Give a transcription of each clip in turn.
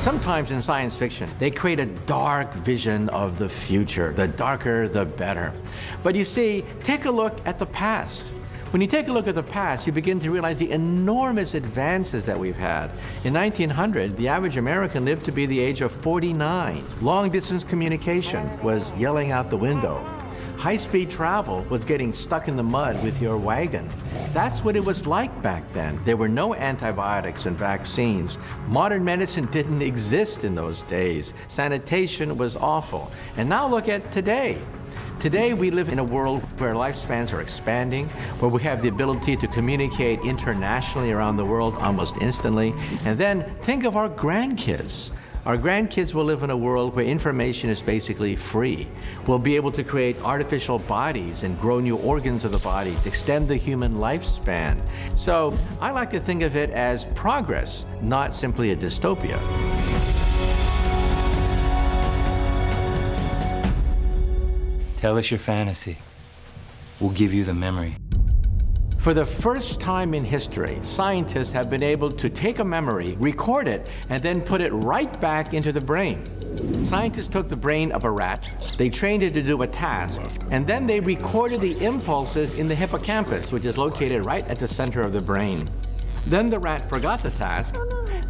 Sometimes in science fiction, they create a dark vision of the future. The darker, the better. But you see, take a look at the past. When you take a look at the past, you begin to realize the enormous advances that we've had. In 1900, the average American lived to be the age of 49. Long-distance communication was yelling out the window. High-speed travel was getting stuck in the mud with your wagon. That's what it was like back then. There were no antibiotics and vaccines. Modern medicine didn't exist in those days. Sanitation was awful. And now look at today. Today, we live in a world where lifespans are expanding, where we have the ability to communicate internationally around the world almost instantly. And then think of our grandkids. Our grandkids will live in a world where information is basically free. We'll be able to create artificial bodies and grow new organs of the bodies, extend the human lifespan. So I like to think of it as progress, not simply a dystopia. Tell us your fantasy. We'll give you the memory. For the first time in history, scientists have been able to take a memory, record it, and then put it right back into the brain. Scientists took the brain of a rat, they trained it to do a task, and then they recorded the impulses in the hippocampus, which is located right at the center of the brain. Then the rat forgot the task.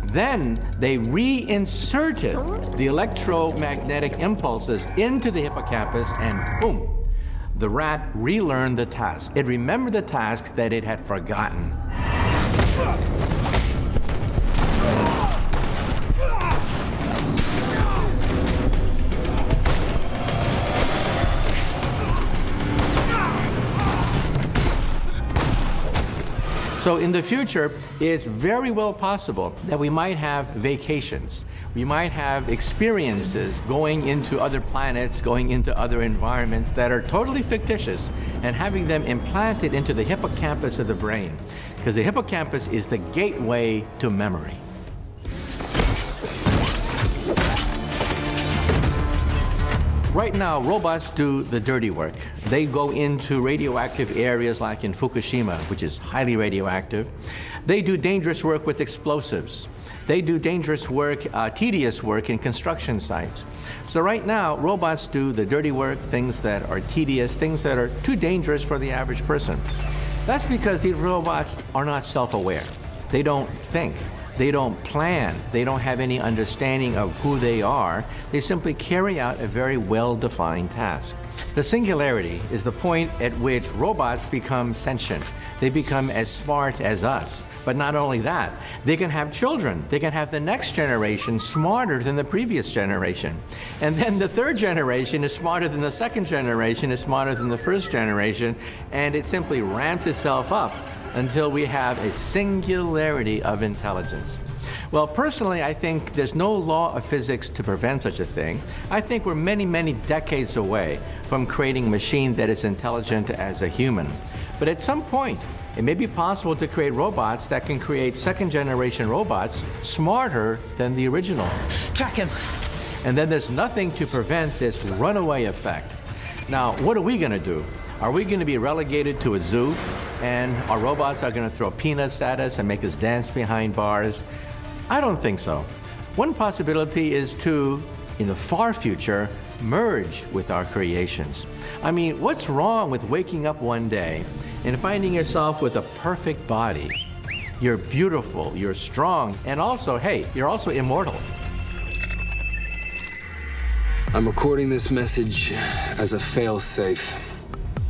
Then they reinserted the electromagnetic impulses into the hippocampus, and boom, the rat relearned the task. It remembered the task that it had forgotten. So in the future, it's very well possible that we might have vacations. We might have experiences going into other planets, going into other environments that are totally fictitious, and having them implanted into the hippocampus of the brain, because the hippocampus is the gateway to memory. Right now, robots do the dirty work. They go into radioactive areas like in Fukushima, which is highly radioactive. They do dangerous work with explosives. They do dangerous work, tedious work in construction sites. So right now, robots do the dirty work, things that are tedious, things that are too dangerous for the average person. That's because these robots are not self-aware. They don't think. They don't plan. They don't have any understanding of who they are. They simply carry out a very well-defined task. The singularity is the point at which robots become sentient. They become as smart as us. But not only that, they can have children. They can have the next generation smarter than the previous generation. And then the third generation is smarter than the second generation, is smarter than the first generation, and it simply ramps itself up until we have a singularity of intelligence. Well, personally, I think there's no law of physics to prevent such a thing. I think we're many, many decades away from creating a machine that is intelligent as a human. But at some point, it may be possible to create robots that can create second-generation robots smarter than the original. Track him. And then there's nothing to prevent this runaway effect. Now, what are we going to do? Are we going to be relegated to a zoo, and our robots are going to throw peanuts at us and make us dance behind bars? I don't think so. One possibility is to, in the far future, merge with our creations. I mean, what's wrong with waking up one day and finding yourself with a perfect body? You're beautiful, you're strong, and also, hey, you're also immortal. I'm recording this message as a fail-safe.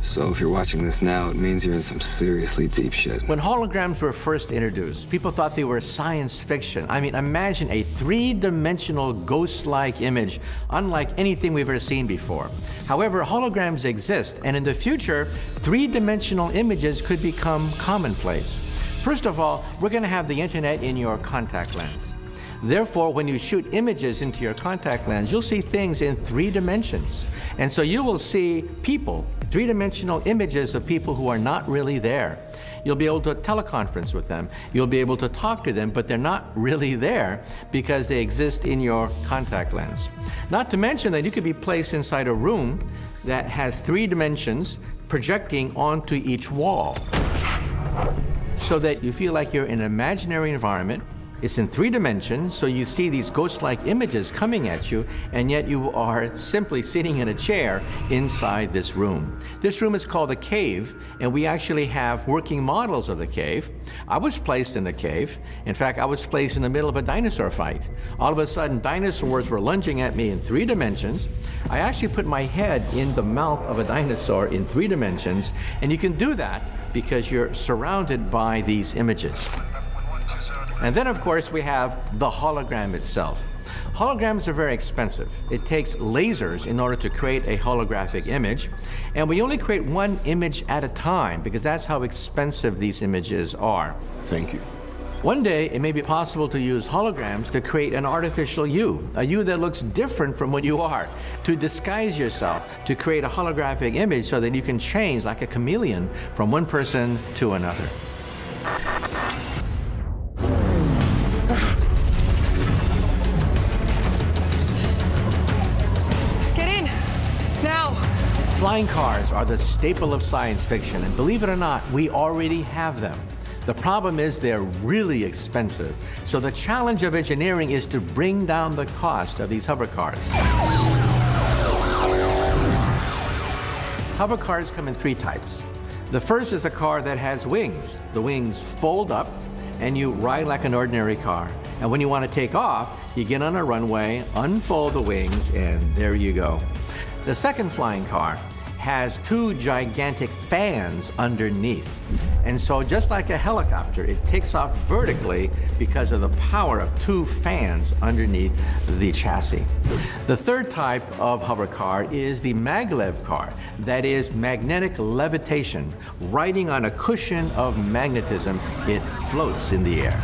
So if you're watching this now, it means you're in some seriously deep shit. When holograms were first introduced, people thought they were science fiction. I mean, imagine a three-dimensional ghost-like image, unlike anything we've ever seen before. However, holograms exist, and in the future, three-dimensional images could become commonplace. First of all, we're going to have the internet in your contact lens. Therefore, when you shoot images into your contact lens, you'll see things in 3 dimensions. And so you will see people, 3-dimensional images of people who are not really there. You'll be able to teleconference with them. You'll be able to talk to them, but they're not really there because they exist in your contact lens. Not to mention that you could be placed inside a room that has 3 dimensions projecting onto each wall, so that you feel like you're in an imaginary environment. It's in 3 dimensions, so you see these ghost-like images coming at you, and yet you are simply sitting in a chair inside this room. This room is called the cave, and we actually have working models of the cave. I was placed in the cave. In fact, I was placed in the middle of a dinosaur fight. All of a sudden, dinosaurs were lunging at me in 3 dimensions. I actually put my head in the mouth of a dinosaur in 3 dimensions, and you can do that because you're surrounded by these images. And then, of course, we have the hologram itself. Holograms are very expensive. It takes lasers in order to create a holographic image, and we only create 1 image at a time because that's how expensive these images are. Thank you. One day, it may be possible to use holograms to create an artificial you, a you that looks different from what you are, to disguise yourself, to create a holographic image so that you can change like a chameleon from one person to another. Flying cars are the staple of science fiction, and believe it or not, we already have them. The problem is they're really expensive. So the challenge of engineering is to bring down the cost of these hover cars. Hover cars come in 3 types. The first is a car that has wings. The wings fold up, and you ride like an ordinary car. And when you want to take off, you get on a runway, unfold the wings, and there you go. The second flying car has 2 gigantic fans underneath. And so just like a helicopter, it takes off vertically because of the power of 2 fans underneath the chassis. The third type of hover car is the maglev car. That is magnetic levitation. Riding on a cushion of magnetism, it floats in the air.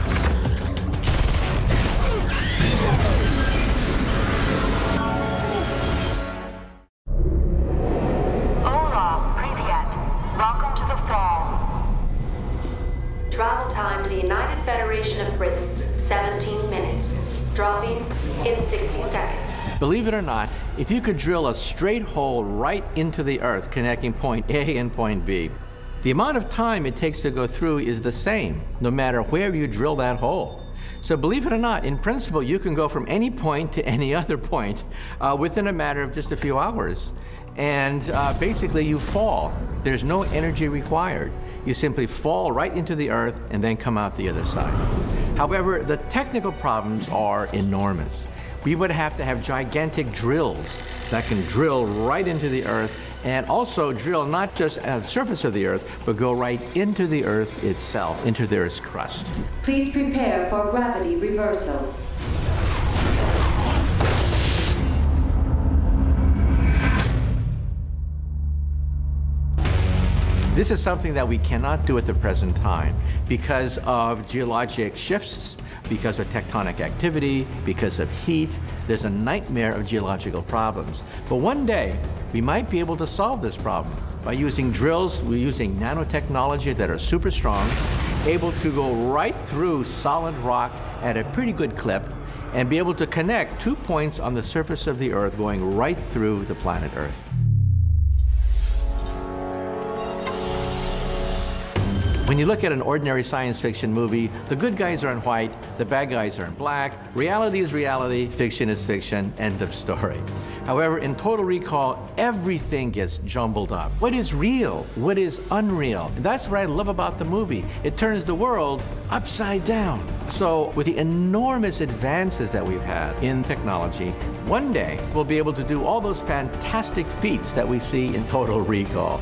Travel time to the United Federation of Britain, 17 minutes. Dropping in 60 seconds. Believe it or not, if you could drill a straight hole right into the Earth connecting point A and point B, the amount of time it takes to go through is the same, no matter where you drill that hole. So believe it or not, in principle, you can go from any point to any other point within a matter of just a few hours. And basically you fall. There's no energy required. You simply fall right into the Earth and then come out the other side. However, the technical problems are enormous. We would have to have gigantic drills that can drill right into the Earth and also drill not just at the surface of the Earth, but go right into the Earth itself, into the Earth's crust. Please prepare for gravity reversal. This is something that we cannot do at the present time because of geologic shifts, because of tectonic activity, because of heat. There's a nightmare of geological problems. But one day, we might be able to solve this problem by using drills. We're using nanotechnology that are super strong, able to go right through solid rock at a pretty good clip, and be able to connect 2 points on the surface of the Earth going right through the planet Earth. When you look at an ordinary science fiction movie, the good guys are in white, the bad guys are in black. Reality is reality, fiction is fiction, end of story. However, in Total Recall, everything gets jumbled up. What is real? What is unreal? And that's what I love about the movie. It turns the world upside down. So with the enormous advances that we've had in technology, one day we'll be able to do all those fantastic feats that we see in Total Recall.